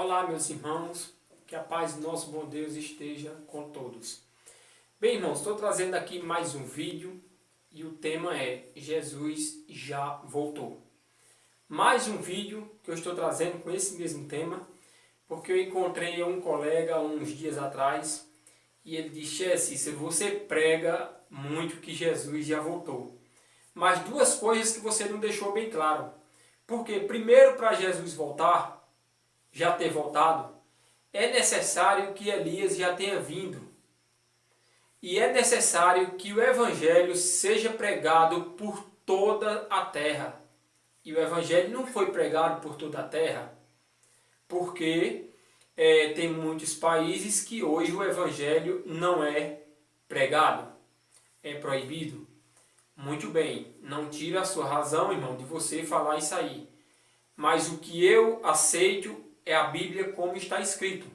Olá, meus irmãos, que a paz do nosso bom Deus esteja com todos. Bem, irmãos, estou trazendo aqui mais um vídeo e o tema é Jesus já voltou. Mais um vídeo que eu estou trazendo com esse mesmo tema, porque eu encontrei um colega uns dias atrás e ele disse: Cícero, você prega muito que Jesus já voltou. Mas duas coisas que você não deixou bem claro. Porque primeiro, para Jesus voltar, já ter voltado, é necessário que Elias já tenha vindo. E é necessário que o Evangelho seja pregado por toda a terra. E o Evangelho não foi pregado por toda a terra, porque tem muitos países que hoje o Evangelho não é pregado, é proibido. Muito bem, não tira a sua razão, irmão, de você falar isso aí. Mas o que eu aceito é a Bíblia como está escrito.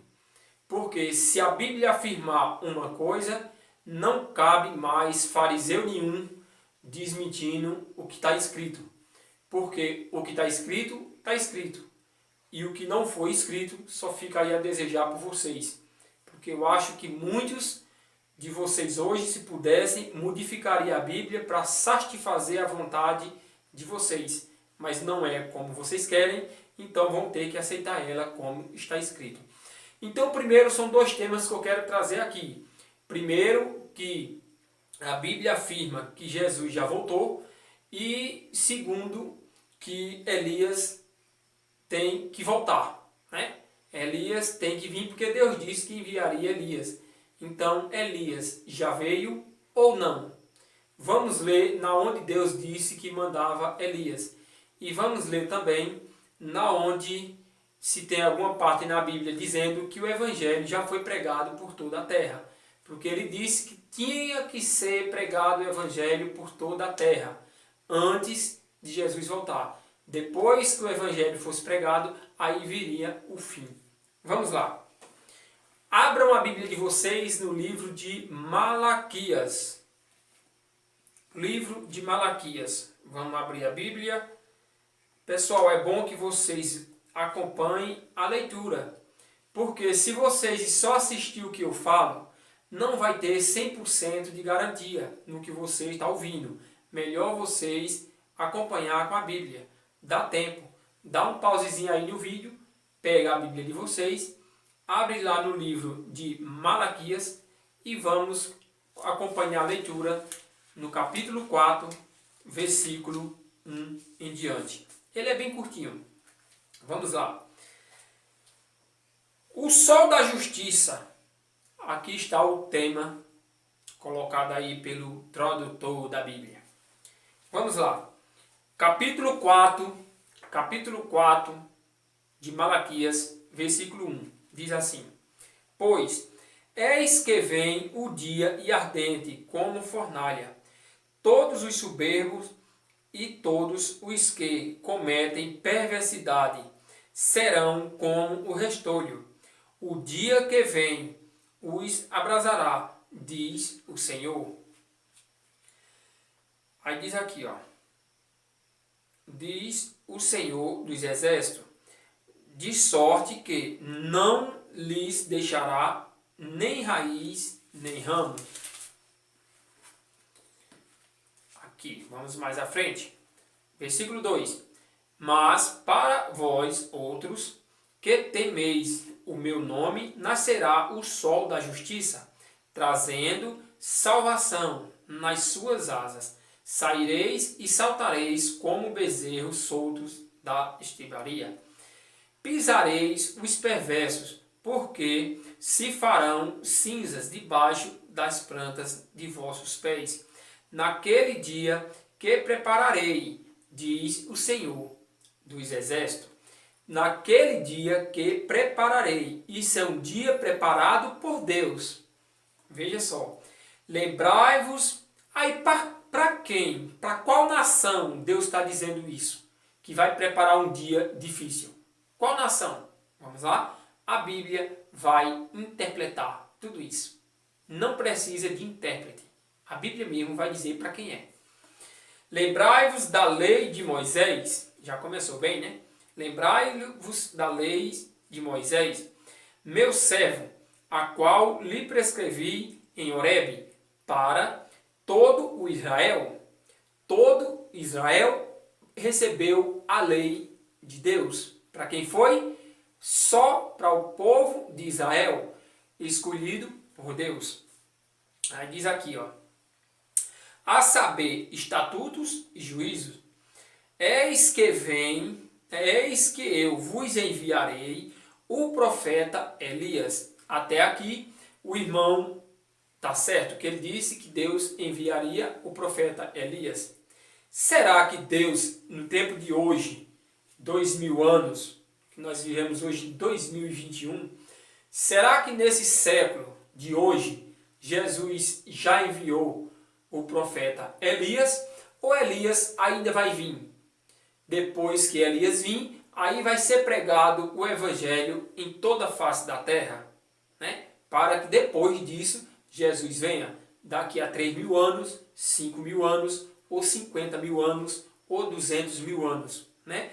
Porque se a Bíblia afirmar uma coisa, não cabe mais fariseu nenhum desmentindo o que está escrito. Porque o que está escrito, está escrito. E o que não foi escrito, só fica aí a desejar por vocês. Porque eu acho que muitos de vocês hoje, se pudessem, modificariam a Bíblia para satisfazer a vontade de vocês. Mas não é como vocês querem, então vão ter que aceitar ela como está escrito. Então, primeiro, são dois temas que eu quero trazer aqui. Primeiro, que a Bíblia afirma que Jesus já voltou. E segundo, que Elias tem que voltar, né? Elias tem que vir porque Deus disse que enviaria Elias. Então, Elias já veio ou não? Vamos ler na onde Deus disse que mandava Elias. E vamos ler também na onde se tem alguma parte na Bíblia dizendo que o Evangelho já foi pregado por toda a terra. Porque ele disse que tinha que ser pregado o Evangelho por toda a terra, antes de Jesus voltar. Depois que o Evangelho fosse pregado, aí viria o fim. Vamos lá. Abram a Bíblia de vocês no livro de Malaquias. Livro de Malaquias. Vamos abrir a Bíblia. Pessoal, é bom que vocês acompanhem a leitura. Porque se vocês só assistirem o que eu falo, não vai ter 100% de garantia no que você está ouvindo. Melhor vocês acompanhar com a Bíblia. Dá tempo. Dá um pausezinho aí no vídeo. Pega a Bíblia de vocês. Abre lá no livro de Malaquias. E vamos acompanhar a leitura no capítulo 4, versículo 1 em diante. Ele é bem curtinho. Vamos lá. O sol da justiça. Aqui está o tema colocado aí pelo tradutor da Bíblia. Vamos lá. Capítulo 4 de Malaquias, versículo 1. Diz assim: Pois eis que vem o dia e ardente como fornalha. Todos os soberbos e todos os que cometem perversidade serão como o restolho. O dia que vem os abrasará, diz o Senhor. Aí diz aqui, ó. Diz o Senhor dos Exércitos, de sorte que não lhes deixará nem raiz, nem ramo. Aqui, vamos mais à frente. Versículo 2. Mas para vós outros que temeis o meu nome, nascerá o sol da justiça, trazendo salvação nas suas asas. Saireis e saltareis como bezerros soltos da estribaria. Pisareis os perversos, porque se farão cinzas debaixo das plantas de vossos pés. Naquele dia que prepararei, diz o Senhor dos Exércitos. Naquele dia que prepararei. Isso é um dia preparado por Deus. Veja só. Lembrai-vos. Aí para quem? Para qual nação Deus está dizendo isso? Que vai preparar um dia difícil. Qual nação? Vamos lá? A Bíblia vai interpretar tudo isso. Não precisa de intérprete. A Bíblia mesmo vai dizer para quem é. Lembrai-vos da lei de Moisés. Já começou bem, né? Lembrai-vos da lei de Moisés, meu servo, a qual lhe prescrevi em Horebe, para todo o Israel. Todo Israel recebeu a lei de Deus. Para quem foi? Só para o povo de Israel, escolhido por Deus. Aí diz aqui, ó, a saber, estatutos e juízos, eis que eu vos enviarei o profeta Elias. Até aqui, o irmão está certo, que ele disse que Deus enviaria o profeta Elias. Será que Deus, no tempo de hoje, 2000 anos, que nós vivemos hoje em 2021, será que nesse século de hoje, Jesus já enviou o profeta Elias, ou Elias ainda vai vir? Depois que Elias vir, aí vai ser pregado o evangelho em toda a face da terra, né? Para que depois disso Jesus venha, daqui a 3.000 anos, 5.000 anos, ou 50.000 anos, ou 200.000 anos, né?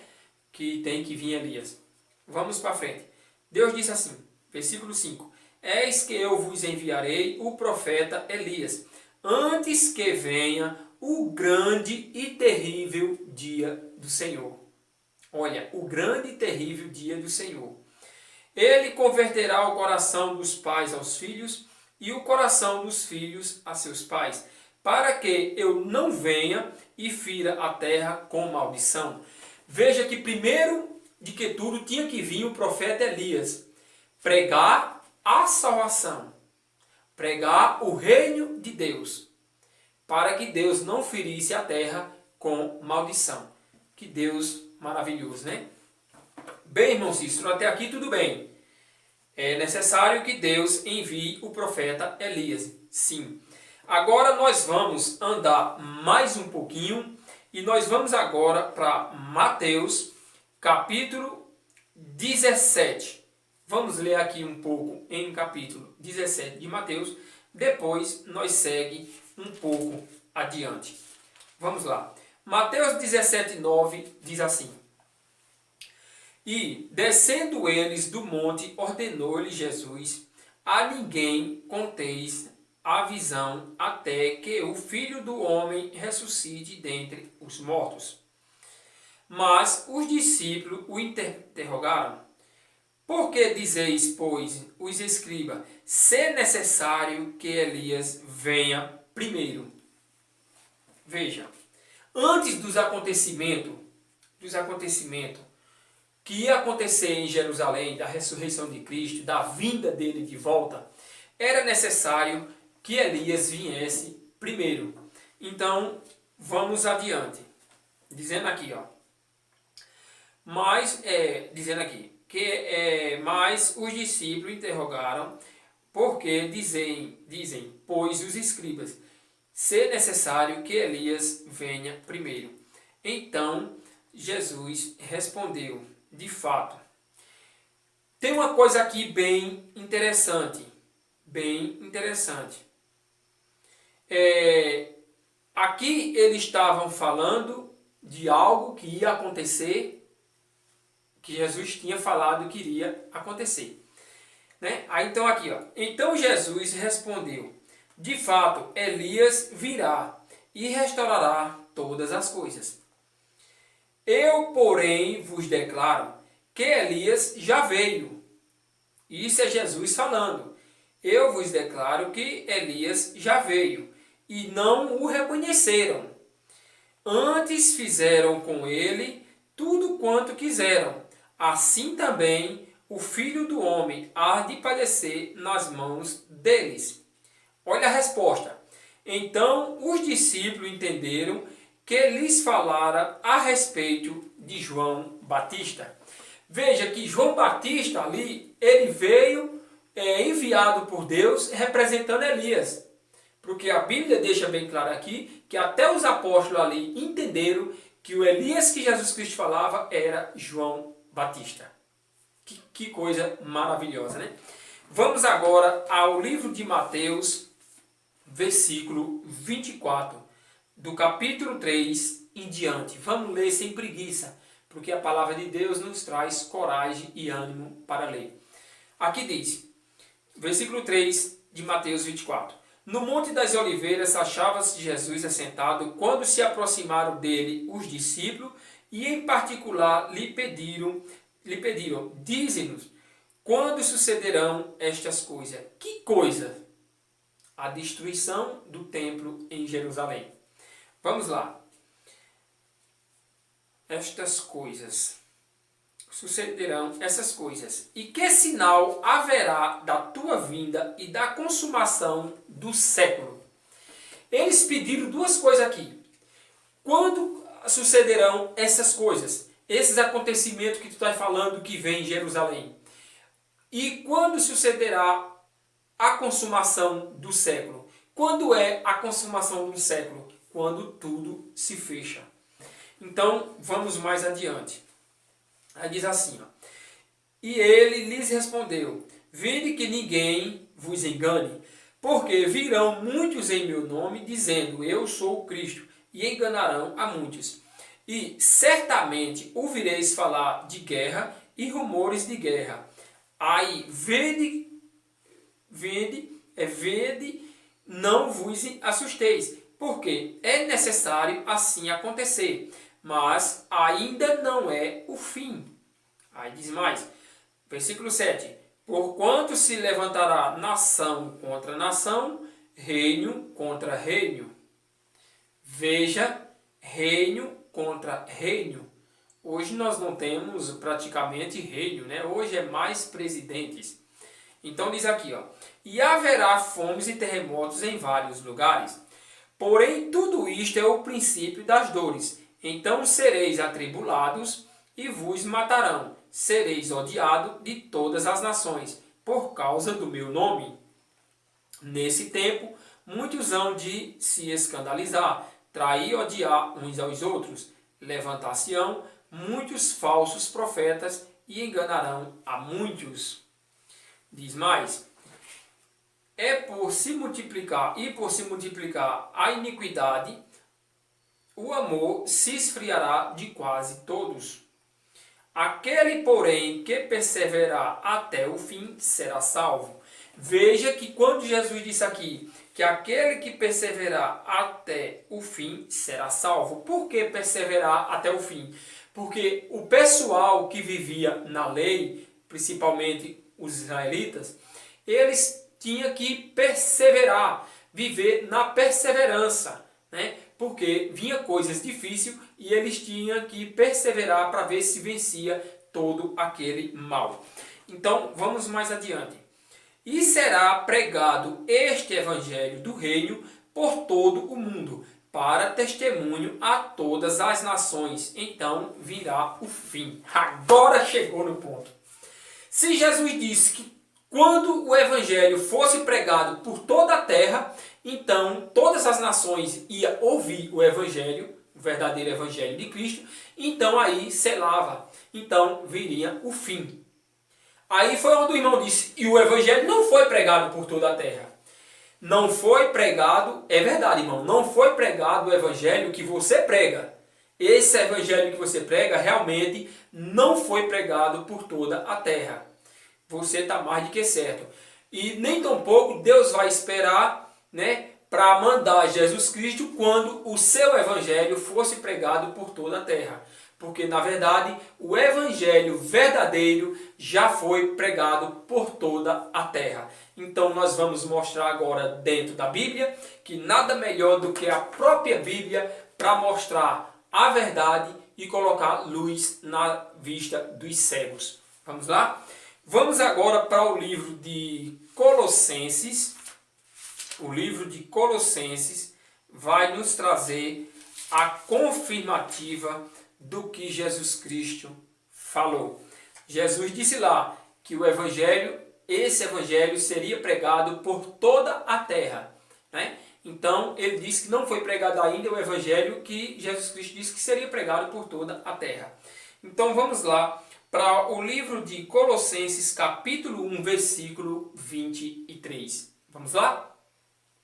Que tem que vir Elias. Vamos para frente. Deus disse assim, versículo 5, eis que eu vos enviarei o profeta Elias, antes que venha o grande e terrível dia do Senhor. Olha, o grande e terrível dia do Senhor. Ele converterá o coração dos pais aos filhos e o coração dos filhos a seus pais, para que eu não venha e fira a terra com maldição. Veja que primeiro de que tudo tinha que vir o profeta Elias, pregar a salvação, pregar o reino de Deus, para que Deus não ferisse a terra com maldição. Que Deus maravilhoso, né? Bem, irmão Cícero, até aqui tudo bem. É necessário que Deus envie o profeta Elias. Sim. Agora nós vamos andar mais um pouquinho e nós vamos agora para Mateus, capítulo 17. Vamos ler aqui um pouco em capítulo 17 de Mateus, depois nós segue um pouco adiante. Vamos lá. Mateus 17, 9 diz assim: e, descendo eles do monte, ordenou-lhe Jesus: a ninguém conteis a visão, até que o Filho do Homem ressuscite dentre os mortos. Mas os discípulos o interrogaram: por que dizeis, pois, os escribas, ser necessário que Elias venha primeiro? Veja, antes dos acontecimentos que ia acontecer em Jerusalém, da ressurreição de Cristo, da vinda dele de volta, era necessário que Elias viesse primeiro. Então, vamos adiante. Dizendo aqui, ó. Mas os discípulos interrogaram, porque dizem, pois os escribas, ser necessário que Elias venha primeiro. Então, Jesus respondeu, de fato. Tem uma coisa aqui bem interessante. Aqui eles estavam falando de algo que ia acontecer, que Jesus tinha falado que iria acontecer. Né? Aí, então aqui, ó. Então Jesus respondeu, de fato, Elias virá e restaurará todas as coisas. Eu, porém, vos declaro que Elias já veio. Isso é Jesus falando. Eu vos declaro que Elias já veio e não o reconheceram. Antes fizeram com ele tudo quanto quiseram. Assim também o Filho do Homem há de padecer nas mãos deles. Olha a resposta. Então os discípulos entenderam que lhes falara a respeito de João Batista. Veja que João Batista ali, ele veio enviado por Deus representando Elias. Porque a Bíblia deixa bem claro aqui que até os apóstolos ali entenderam que o Elias que Jesus Cristo falava era João Batista. Que coisa maravilhosa, né? Vamos agora ao livro de Mateus, versículo 24, do capítulo 3 em diante. Vamos ler sem preguiça, porque a palavra de Deus nos traz coragem e ânimo para ler. Aqui diz, versículo 3 de Mateus 24. No Monte das Oliveiras achava-se Jesus assentado, quando se aproximaram dele os discípulos e em particular lhe pediram, dize-nos, quando sucederão estas coisas? Que coisa? A destruição do templo em Jerusalém. Vamos lá. Estas coisas. Sucederão essas coisas. E que sinal haverá da tua vinda e da consumação do século? Eles pediram duas coisas aqui. Quando sucederão essas coisas? Esses acontecimentos que tu estás falando que vem em Jerusalém. E quando sucederá a consumação do século? Quando é a consumação do século? Quando tudo se fecha. Então, vamos mais adiante. Aí diz assim, ó, e ele lhes respondeu, vede que ninguém vos engane, porque virão muitos em meu nome, dizendo, eu sou o Cristo, e enganarão a muitos. E certamente ouvireis falar de guerra e rumores de guerra. Aí, vede, não vos assusteis, porque é necessário assim acontecer, mas ainda não é o fim. Aí diz mais, versículo 7. Porquanto se levantará nação contra nação, reino contra reino. Veja, reino contra reino. Hoje nós não temos praticamente reino, né? Hoje é mais presidentes. Então diz aqui, ó, e haverá fomes e terremotos em vários lugares. Porém, tudo isto é o princípio das dores. Então sereis atribulados e vos matarão. Sereis odiados de todas as nações, por causa do meu nome. Nesse tempo, muitos hão de se escandalizar, trair e odiar uns aos outros. Levantar-se-ão muitos falsos profetas e enganarão a muitos. Diz mais, por se multiplicar a iniquidade, o amor se esfriará de quase todos. Aquele, porém, que perseverar até o fim, será salvo. Veja que quando Jesus disse aqui, que aquele que perseverar até o fim, será salvo. Por que perseverar até o fim? Porque o pessoal que vivia na lei, principalmente os israelitas, eles tinham que perseverar, viver na perseverança, né? Porque vinha coisas difíceis e eles tinham que perseverar para ver se vencia todo aquele mal. Então, vamos mais adiante. E será pregado este evangelho do reino por todo o mundo, para testemunho a todas as nações. Então virá o fim. Agora chegou no ponto. Se Jesus disse que quando o evangelho fosse pregado por toda a terra, então todas as nações iam ouvir o evangelho, o verdadeiro evangelho de Cristo, então aí selava, então viria o fim. Aí foi onde o irmão disse, e o evangelho não foi pregado por toda a terra. Não foi pregado, é verdade, irmão, não foi pregado o evangelho que você prega. Esse evangelho que você prega realmente não foi pregado por toda a terra. Você está mais do que certo. E nem tampouco Deus vai esperar, né, para mandar Jesus Cristo quando o seu evangelho fosse pregado por toda a terra. Porque, na verdade, o evangelho verdadeiro já foi pregado por toda a terra. Então, nós vamos mostrar agora dentro da Bíblia que nada melhor do que a própria Bíblia para mostrar a verdade e colocar luz na vista dos cegos. Vamos lá? Vamos agora para o livro de Colossenses. O livro de Colossenses vai nos trazer a confirmativa do que Jesus Cristo falou. Jesus disse lá que o evangelho, esse evangelho seria pregado por toda a terra, né? Então ele disse que não foi pregado ainda o evangelho que Jesus Cristo disse que seria pregado por toda a terra. Então vamos lá para o livro de Colossenses, capítulo 1, versículo 23. Vamos lá?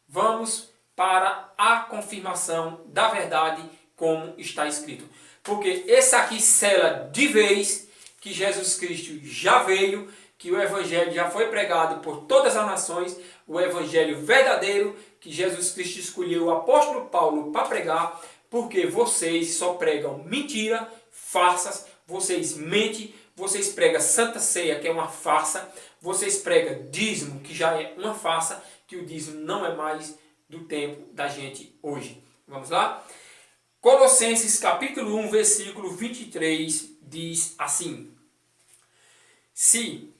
Vamos para a confirmação da verdade como está escrito. Porque esse aqui sela de vez que Jesus Cristo já veio, que o Evangelho já foi pregado por todas as nações, o Evangelho verdadeiro, que Jesus Cristo escolheu o apóstolo Paulo para pregar, porque vocês só pregam mentira, farsas, vocês mentem, vocês pregam Santa Ceia, que é uma farsa, vocês pregam dízimo, que já é uma farsa, que o dízimo não é mais do tempo da gente hoje. Vamos lá? Colossenses capítulo 1, versículo 23, diz assim: Se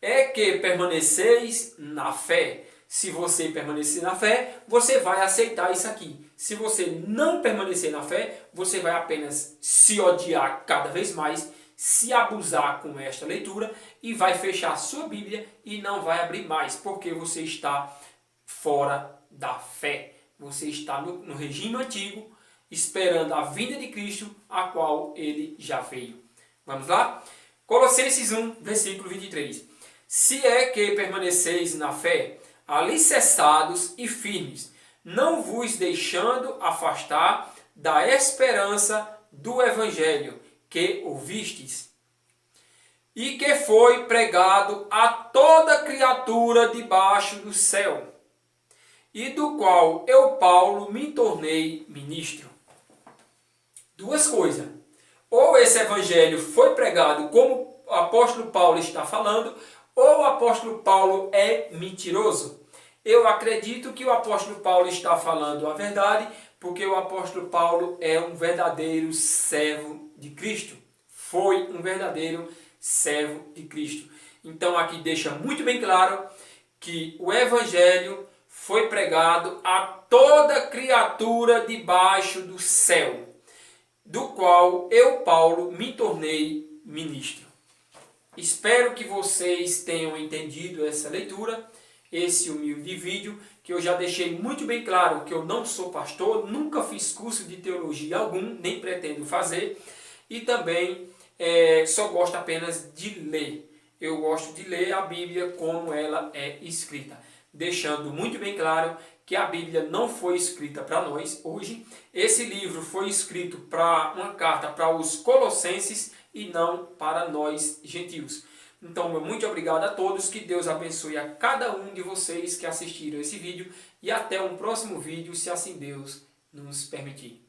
é que permaneceis na fé. Se você permanecer na fé, você vai aceitar isso aqui. Se você não permanecer na fé, você vai apenas se odiar cada vez mais, se abusar com esta leitura e vai fechar a sua Bíblia e não vai abrir mais, porque você está fora da fé. Você está no regime antigo, esperando a vinda de Cristo, a qual ele já veio. Vamos lá? Colossenses 1, versículo 23. Se é que permaneceis na fé, alicerçados e firmes, não vos deixando afastar da esperança do Evangelho que ouvistes, e que foi pregado a toda criatura debaixo do céu, e do qual eu, Paulo, me tornei ministro. Duas coisas. Ou esse Evangelho foi pregado como o apóstolo Paulo está falando, ou o apóstolo Paulo é mentiroso. Eu acredito que o apóstolo Paulo está falando a verdade, porque o apóstolo Paulo é um verdadeiro servo de Cristo. Foi um verdadeiro servo de Cristo. Então aqui deixa muito bem claro que o Evangelho foi pregado a toda criatura debaixo do céu, do qual eu, Paulo, me tornei ministro. Espero que vocês tenham entendido essa leitura, esse humilde vídeo, que eu já deixei muito bem claro que eu não sou pastor, nunca fiz curso de teologia algum, nem pretendo fazer, e também só gosto apenas de ler. Eu gosto de ler a Bíblia como ela é escrita, deixando muito bem claro que a Bíblia não foi escrita para nós hoje. Esse livro foi escrito para uma carta para os colossenses e não para nós gentios. Então, muito obrigado a todos, que Deus abençoe a cada um de vocês que assistiram esse vídeo e até um próximo vídeo, se assim Deus nos permitir.